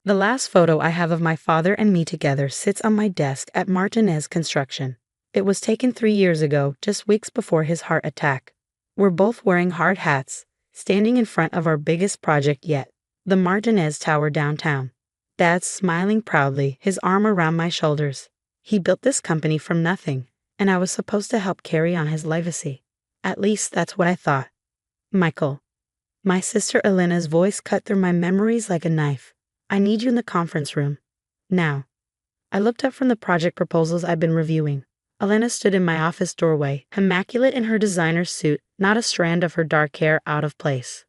The last photo I have of my father and me together sits on my desk at Martinez Construction. It was taken 3 years ago, just weeks before his heart attack. We're both wearing hard hats, standing in front of our biggest project yet, the Martinez Tower downtown. Dad's smiling proudly, his arm around my shoulders. He built this company from nothing, and I was supposed to help carry on his legacy. At least that's what I thought. Michael. My sister Elena's voice cut through my memories like a knife. I need you in the conference room. Now. I looked up from the project proposals I'd been reviewing. Elena stood in my office doorway, immaculate in her designer suit, not a strand of her dark hair out of place.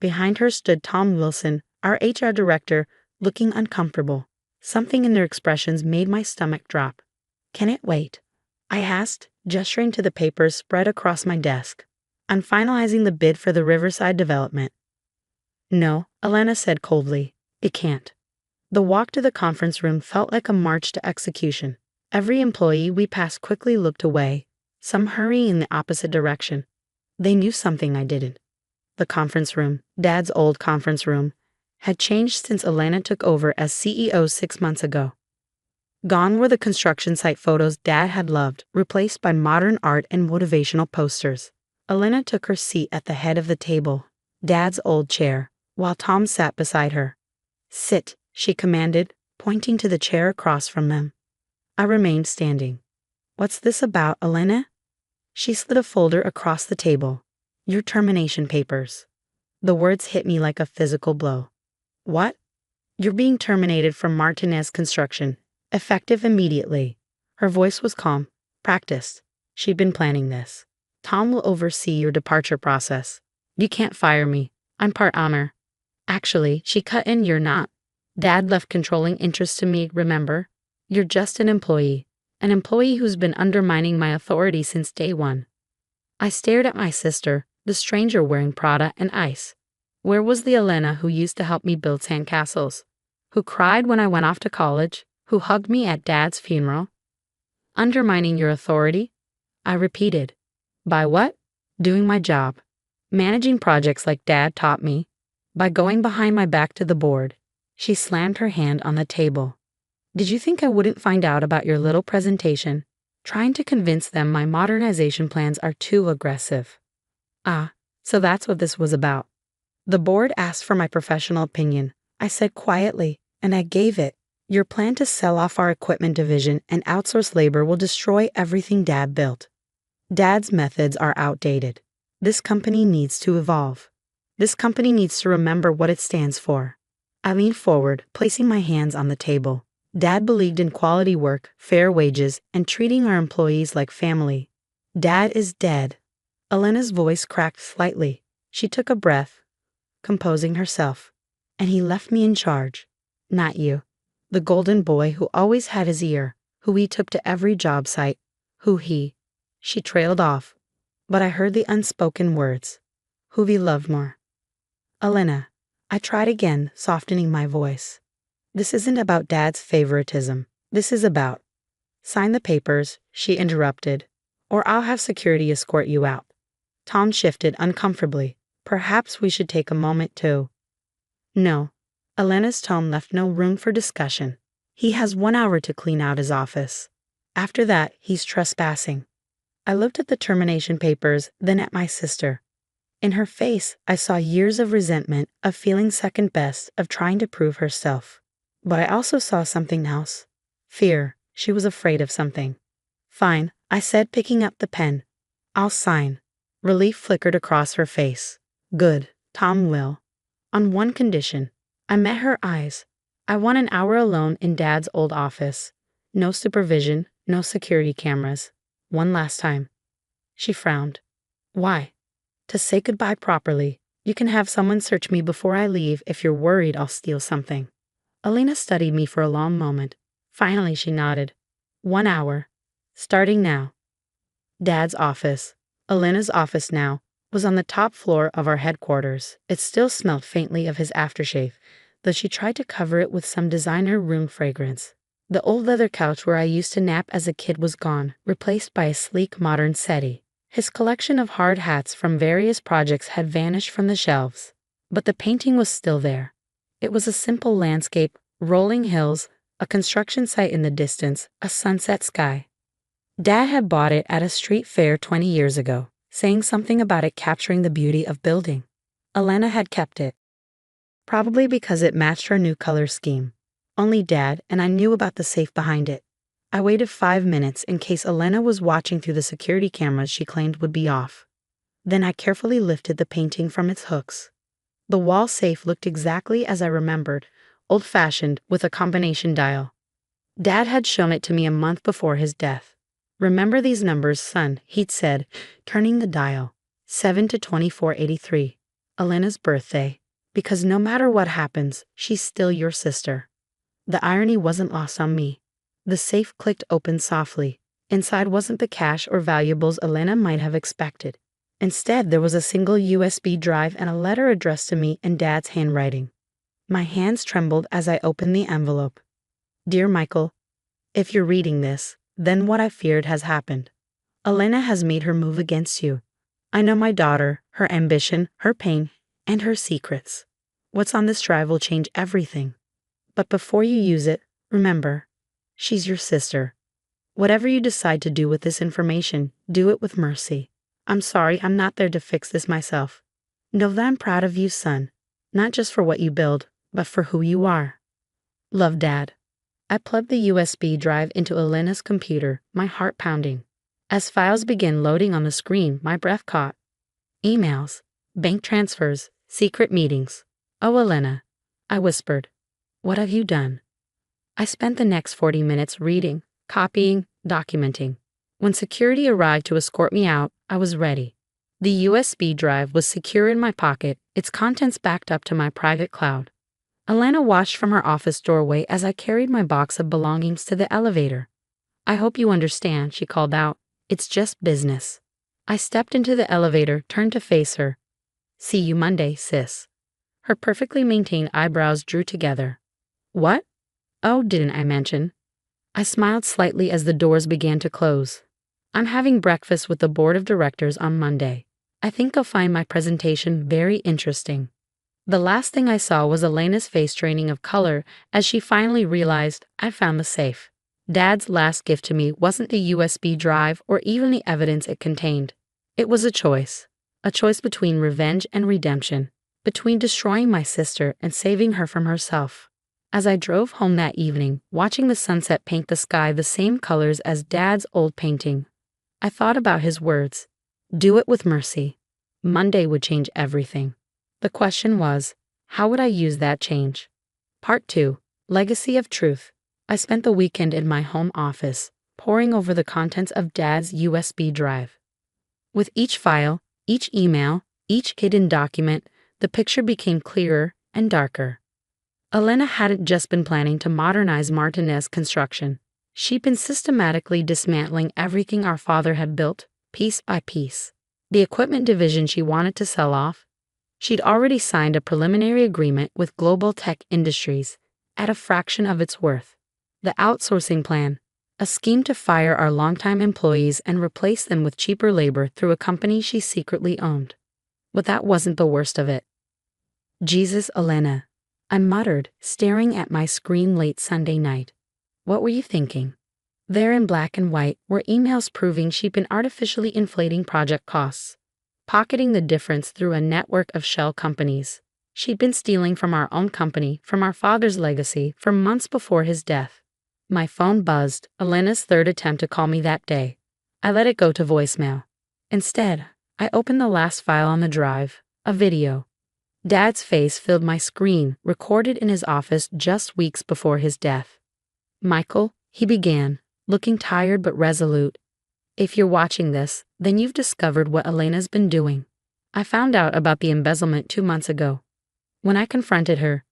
Behind her stood Tom Wilson, our HR director, looking uncomfortable. Something in their expressions made my stomach drop. Can it wait? I asked, gesturing to the papers spread across my desk. I'm finalizing the bid for the Riverside development. No, Elena said coldly. It can't. The walk to the conference room felt like a march to execution. Every employee we passed quickly looked away, some hurrying in the opposite direction. They knew something I didn't. The conference room, Dad's old conference room, had changed since Elena took over as CEO 6 months ago. Gone were the construction site photos Dad had loved, replaced by modern art and motivational posters. Elena took her seat at the head of the table, Dad's old chair, while Tom sat beside her. Sit, she commanded, pointing to the chair across from them. I remained standing. What's this about, Elena? She slid a folder across the table. Your termination papers. The words hit me like a physical blow. What? You're being terminated from Martinez Construction, effective immediately. Her voice was calm, practiced. She'd been planning this. Tom will oversee your departure process. You can't fire me. I'm part owner. Actually, she cut in, you're not. Dad left controlling interest to me, remember? You're just an employee who's been undermining my authority since day one. I stared at my sister, the stranger wearing Prada and ice. Where was the Elena who used to help me build sandcastles? Who cried when I went off to college? Who hugged me at Dad's funeral? Undermining your authority? I repeated. By what? Doing my job. Managing projects like Dad taught me. By going behind my back to the board. She slammed her hand on the table. Did you think I wouldn't find out about your little presentation? Trying to convince them my modernization plans are too aggressive. Ah, so that's what this was about. The board asked for my professional opinion. I said quietly, and I gave it. Your plan to sell off our equipment division and outsource labor will destroy everything Dad built. Dad's methods are outdated. This company needs to evolve. This company needs to remember what it stands for. I leaned forward, placing my hands on the table. Dad believed in quality work, fair wages, and treating our employees like family. Dad is dead. Elena's voice cracked slightly. She took a breath, composing herself. And he left me in charge. Not you. The golden boy who always had his ear, who he took to every job site, She trailed off, but I heard the unspoken words. Who he loved more. Elena. I tried again, softening my voice. This isn't about Dad's favoritism. This is about. Sign the papers, she interrupted, or I'll have security escort you out. Tom shifted uncomfortably. Perhaps we should take a moment to. No. Elena's tone left no room for discussion. He has 1 hour to clean out his office. After that, he's trespassing. I looked at the termination papers, then at my sister. In her face, I saw years of resentment, of feeling second best, of trying to prove herself. But I also saw something else. Fear. She was afraid of something. Fine, I said, picking up the pen. I'll sign. Relief flickered across her face. Good, Tom will. On one condition. I met her eyes. I want an hour alone in Dad's old office. No supervision, no security cameras. One last time. She frowned. Why? To say goodbye properly. You can have someone search me before I leave if you're worried I'll steal something. Elena studied me for a long moment. Finally, she nodded. 1 hour. Starting now. Dad's office, Elena's office now, was on the top floor of our headquarters. It still smelled faintly of his aftershave, though she tried to cover it with some designer room fragrance. The old leather couch where I used to nap as a kid was gone, replaced by a sleek modern settee. His collection of hard hats from various projects had vanished from the shelves, but the painting was still there. It was a simple landscape, rolling hills, a construction site in the distance, a sunset sky. Dad had bought it at a street fair 20 years ago, saying something about it capturing the beauty of building. Elena had kept it, probably because it matched her new color scheme. Only Dad and I knew about the safe behind it. I waited 5 minutes in case Elena was watching through the security cameras she claimed would be off. Then I carefully lifted the painting from its hooks. The wall safe looked exactly as I remembered, old-fashioned with a combination dial. Dad had shown it to me a month before his death. "Remember these numbers, son," he'd said, turning the dial. 7 to 2483. Elena's birthday. Because no matter what happens, she's still your sister. The irony wasn't lost on me. The safe clicked open softly. Inside wasn't the cash or valuables Elena might have expected. Instead, there was a single USB drive and a letter addressed to me in Dad's handwriting. My hands trembled as I opened the envelope. "Dear Michael, if you're reading this, then what I feared has happened. Elena has made her move against you. I know my daughter, her ambition, her pain, and her secrets. What's on this drive will change everything. But before you use it, remember, she's your sister. Whatever you decide to do with this information, do it with mercy. I'm sorry I'm not there to fix this myself. Know that I'm proud of you, son, not just for what you build, but for who you are. Love, Dad." I plugged the USB drive into Elena's computer, my heart pounding. As files began loading on the screen, my breath caught. Emails, bank transfers, secret meetings. "Oh, Elena," I whispered, "what have you done?" I spent the next 40 minutes reading, copying, documenting. When security arrived to escort me out, I was ready. The USB drive was secure in my pocket, its contents backed up to my private cloud. Elena watched from her office doorway as I carried my box of belongings to the elevator. "I hope you understand," she called out. "It's just business." I stepped into the elevator, turned to face her. "See you Monday, sis." Her perfectly maintained eyebrows drew together. "What? Oh, didn't I mention?" I smiled slightly as the doors began to close. "I'm having breakfast with the board of directors on Monday. I think you'll find my presentation very interesting." The last thing I saw was Elena's face draining of color as she finally realized I'd found the safe. Dad's last gift to me wasn't the USB drive or even the evidence it contained. It was a choice between revenge and redemption, between destroying my sister and saving her from herself. As I drove home that evening, watching the sunset paint the sky the same colors as Dad's old painting, I thought about his words. Do it with mercy. Monday would change everything. The question was, how would I use that change? Part 2. Legacy of Truth. I spent the weekend in my home office, poring over the contents of Dad's USB drive. With each file, each email, each hidden document, the picture became clearer and darker. Elena hadn't just been planning to modernize Martinez Construction. She'd been systematically dismantling everything our father had built, piece by piece. The equipment division she wanted to sell off. She'd already signed a preliminary agreement with Global Tech Industries at a fraction of its worth. The outsourcing plan, a scheme to fire our longtime employees and replace them with cheaper labor through a company she secretly owned. But that wasn't the worst of it. "Jesus, Elena," I muttered, staring at my screen late Sunday night. "What were you thinking?" There in black and white were emails proving she'd been artificially inflating project costs, pocketing the difference through a network of shell companies. She'd been stealing from our own company, from our father's legacy, for months before his death. My phone buzzed, Elena's third attempt to call me that day. I let it go to voicemail. Instead, I opened the last file on the drive, a video. Dad's face filled my screen, recorded in his office just weeks before his death. "Michael," he began, looking tired but resolute. "If you're watching this, then you've discovered what Elena's been doing. I found out about the embezzlement 2 months ago. When I confronted her,"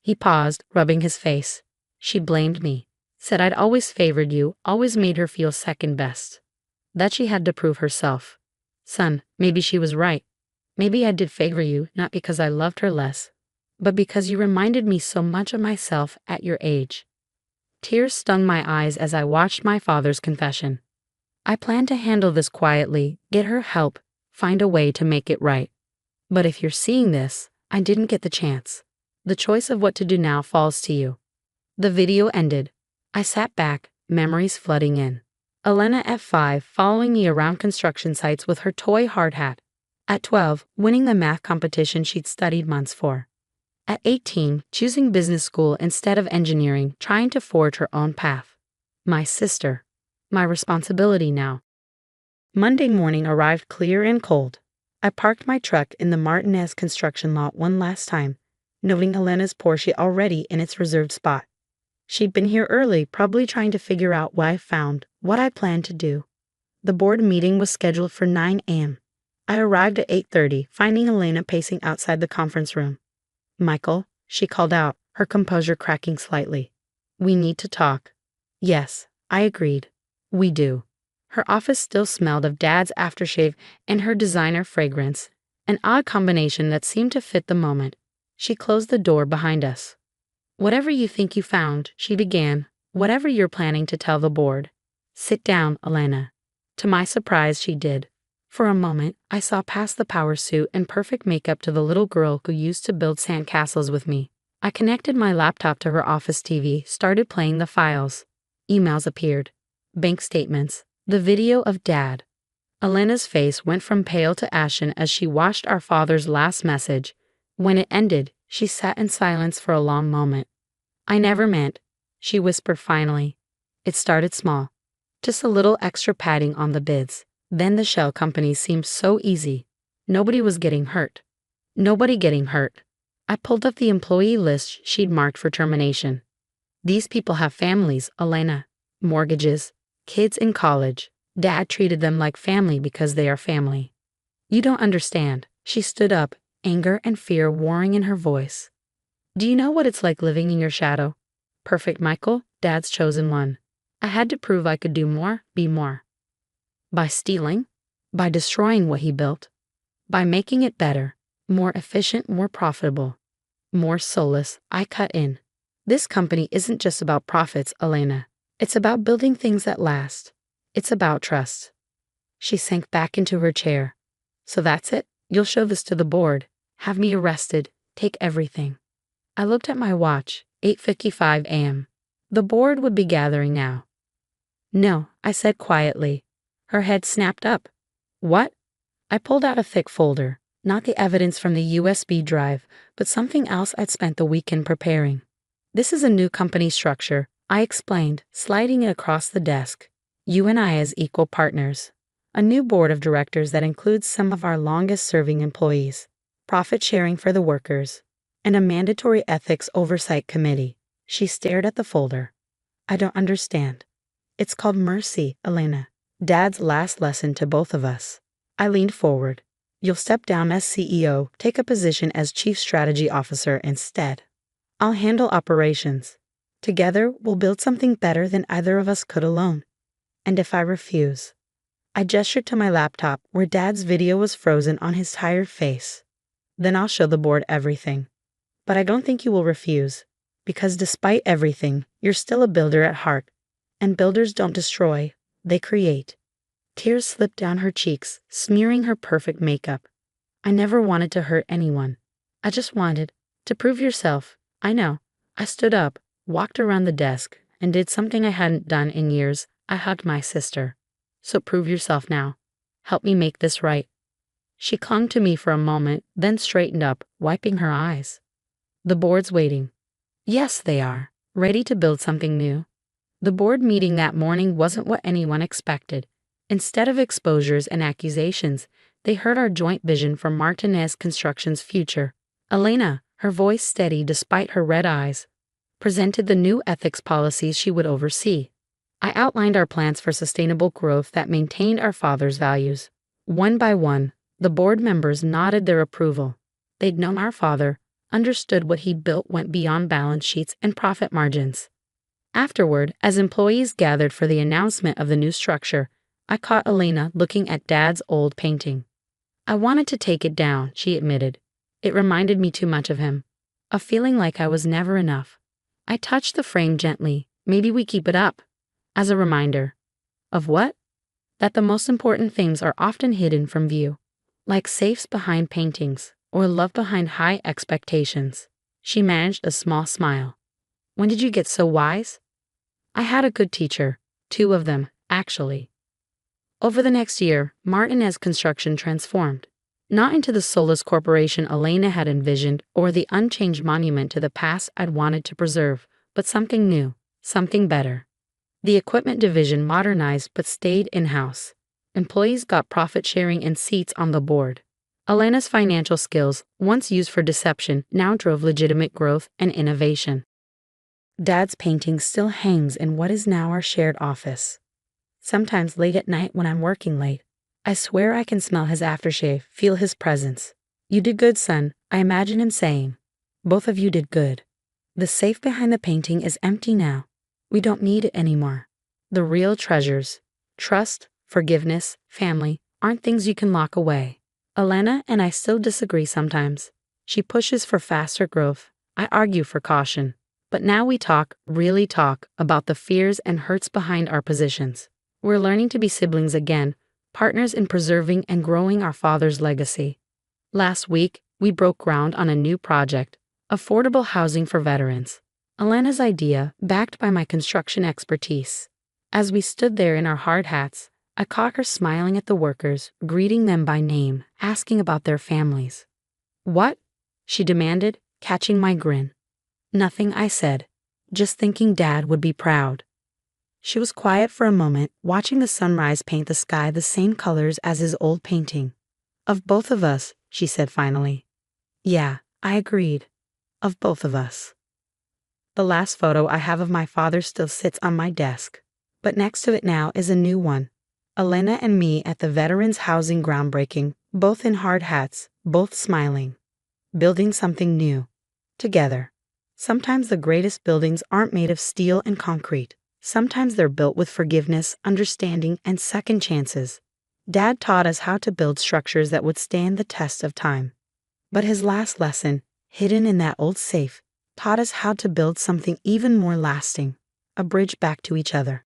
he paused, rubbing his face, "she blamed me, said I'd always favored you, always made her feel second best. That she had to prove herself. Son, maybe she was right. Maybe I did favor you, not because I loved her less, but because you reminded me so much of myself at your age." Tears stung my eyes as I watched my father's confession. I planned to handle this quietly, get her help, find a way to make it right. But if you're seeing this, I didn't get the chance. The choice of what to do now falls to you. The video ended. I sat back, memories flooding in. Elena at 5 following me around construction sites with her toy hard hat. At 12, winning the math competition she'd studied months for. At 18, choosing business school instead of engineering, trying to forge her own path. My sister. My responsibility now. Monday morning arrived clear and cold. I parked my truck in the Martinez construction lot one last time, noting Elena's Porsche already in its reserved spot. She'd been here early, probably trying to figure out what I found, what I planned to do. The board meeting was scheduled for 9 a.m. I arrived at 8:30, finding Elena pacing outside the conference room. "Michael," she called out, her composure cracking slightly. "We need to talk." Yes, I agreed. We do. Her office still smelled of Dad's aftershave and her designer fragrance, an odd combination that seemed to fit the moment. She closed the door behind us. "Whatever you think you found," she began, "whatever you're planning to tell the board. Sit down, Elena." To my surprise, she did. For a moment, I saw past the power suit and perfect makeup to the little girl who used to build sandcastles with me. I connected my laptop to her office TV, started playing the files. Emails appeared. Bank statements. The video of Dad. Elena's face went from pale to ashen as she watched our father's last message. When it ended, she sat in silence for a long moment. "I never meant," she whispered finally. "It started small. Just a little extra padding on the bids. Then the shell companies seemed so easy. Nobody was getting hurt. Nobody getting hurt." I pulled up the employee list she'd marked for termination. "These people have families, Elena. Mortgages. Kids in college. Dad treated them like family because they are family." "You don't understand." She stood up, anger and fear warring in her voice. "Do you know what it's like living in your shadow? Perfect Michael, Dad's chosen one. I had to prove I could do more, be more. By stealing, by destroying what he built, by making it better, more efficient, more profitable, more soulless, I cut in. This company isn't just about profits, Elena. It's about building things that last. It's about trust." She sank back into her chair. "So that's it? You'll show this to the board, have me arrested, take everything." I looked at my watch, 8:55 a.m. The board would be gathering now. "No," I said quietly. Her head snapped up. "What?" I pulled out a thick folder, not the evidence from the USB drive, but something else I'd spent the weekend preparing. "This is a new company structure," I explained, sliding it across the desk. "You and I as equal partners. A new board of directors that includes some of our longest-serving employees, profit sharing for the workers, and a mandatory ethics oversight committee." She stared at the folder. "I don't understand." "It's called Mercy, Elena. Dad's last lesson to both of us." I leaned forward. "You'll step down as CEO, take a position as Chief Strategy Officer instead. I'll handle operations. Together, we'll build something better than either of us could alone. And if I refuse..." I gestured to my laptop where Dad's video was frozen on his tired face. "Then I'll show the board everything. But I don't think you will refuse, because despite everything, you're still a builder at heart. And builders don't destroy, they create." Tears slipped down her cheeks, smearing her perfect makeup. "I never wanted to hurt anyone. I just wanted to prove yourself. I know." I stood up, walked around the desk, and did something I hadn't done in years. I hugged my sister. "So prove yourself now. Help me make this right." She clung to me for a moment, then straightened up, wiping her eyes. "The board's waiting." "Yes, they are. Ready to build something new." The board meeting that morning wasn't what anyone expected. Instead of exposures and accusations, they heard our joint vision for Martinez Construction's future. Elena, her voice steady despite her red eyes, presented the new ethics policies she would oversee. I outlined our plans for sustainable growth that maintained our father's values. One by one, the board members nodded their approval. They'd known our father, understood what he built went beyond balance sheets and profit margins. Afterward, as employees gathered for the announcement of the new structure, I caught Elena looking at Dad's old painting. "I wanted to take it down," she admitted. "It reminded me too much of him. A feeling like I was never enough." I touched the frame gently. "Maybe we keep it up. As a reminder." "Of what?" "That the most important things are often hidden from view. Like safes behind paintings, or love behind high expectations." She managed a small smile. When did you get so wise? I had a good teacher, two of them, actually. Over the next year, Martinez Construction transformed. Not into the soulless corporation Elena had envisioned or the unchanged monument to the past I'd wanted to preserve, but something new, something better. The equipment division modernized but stayed in-house. Employees got profit sharing and seats on the board. Elena's financial skills, once used for deception, now drove legitimate growth and innovation. Dad's painting still hangs in what is now our shared office. Sometimes late at night when I'm working late, I swear I can smell his aftershave, feel his presence. You did good, son, I imagine him saying. Both of you did good. The safe behind the painting is empty now. We don't need it anymore. The real treasures, trust, forgiveness, family, aren't things you can lock away. Elena and I still disagree sometimes. She pushes for faster growth. I argue for caution. But now we talk, really talk, about the fears and hurts behind our positions. We're learning to be siblings again, partners in preserving and growing our father's legacy. Last week, we broke ground on a new project, affordable housing for veterans. Elena's idea, backed by my construction expertise. As we stood there in our hard hats, I caught her smiling at the workers, greeting them by name, asking about their families. What? She demanded, catching my grin. Nothing, I said. Just thinking Dad would be proud. She was quiet for a moment, watching the sunrise paint the sky the same colors as his old painting. Of both of us, she said finally. Yeah, I agreed. Of both of us. The last photo I have of my father still sits on my desk, but next to it now is a new one. Elena and me at the Veterans Housing groundbreaking, both in hard hats, both smiling. Building something new. Together. Sometimes the greatest buildings aren't made of steel and concrete. Sometimes they're built with forgiveness, understanding, and second chances. Dad taught us how to build structures that would stand the test of time. But his last lesson, hidden in that old safe, taught us how to build something even more lasting, a bridge back to each other.